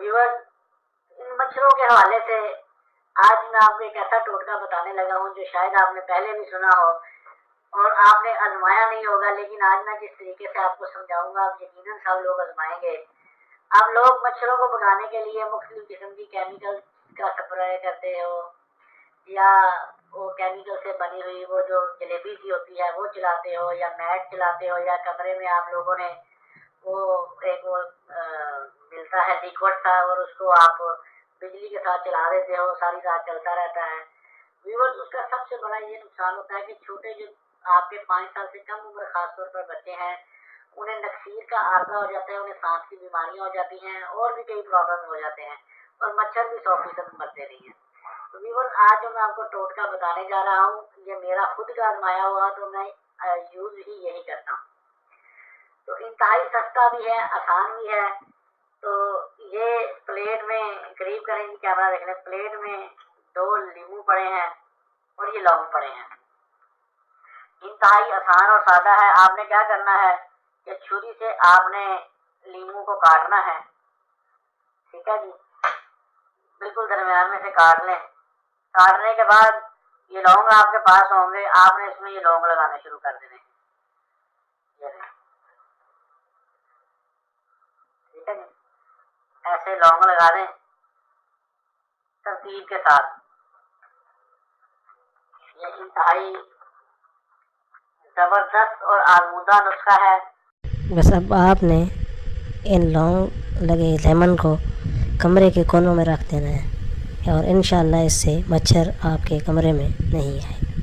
Viewers, इन मच्छरों के हवाले से आज मैं आपको एक ऐसा टोटका बताने लगा हूँ जो शायद आपने पहले भी सुना हो और आपने आजमाया नहीं होगा, लेकिन आज मैं जिस तरीके से आपको समझाऊंगा आप यकीनन सब लोग आजमाएंगे। आप लोग मच्छरों को भगाने के लिए मुख्तलिफ किस्म की केमिकल का स्प्रे करते हो, या वो केमिकल से बनी हुई वो जो जलेबी सी होती है वो चलाते हो, या मैट चलाते हो, या कमरे में आप लोगों ने वो एक वो मिलता है लिक्विड सा और उसको आप बिजली के साथ चला देते हो, सारी रात चलता रहता है। व्यूअर्स, उसका सबसे बड़ा ये नुकसान होता है कि छोटे जो आपके 5 साल से कम उम्र खासतौर पर बच्चे हैं, उन्हें नक्सीर का आर्जा हो जाता है, उन्हें सांस की बीमारियां हो जाती हैं और भी कई प्रॉब्लम हो जाते हैं, और मच्छर भी 100% मरते नहीं हैं। तो व्यूअर्स, आज जो मैं आपको टोटका बताने जा रहा हूँ ये मेरा खुद का आजमाया हुआ, तो मैं यूज़ ही यही करता हूँ। तो इंतहाई सस्ता भी है, आसान भी है। तो ये प्लेट में करीब करेंगे, कैमरा देख लें, प्लेट में 2 नींबू पड़े हैं और ये लौंग पड़े हैं। इंतहाई आसान और सादा है। आपने क्या करना है कि छुरी से आपने नींबू को काटना है, ठीक है जी, बिल्कुल दरमियान में से काट लें। काटने के बाद ये लौंग आपके पास होंगे, आपने इसमें ये लौंग लगाने शुरू कर देने, ठीक है जी। ऐसे लौंग लगा दें तरतीब के साथ। ये इंतहाई जबरदस्त और आजमूदा नुस्खा है। बस अब आपने इन लौंग लगे लेमन को कमरे के कोनों में रख देना है और इंशाअल्लाह इससे मच्छर आपके कमरे में नहीं आएगा।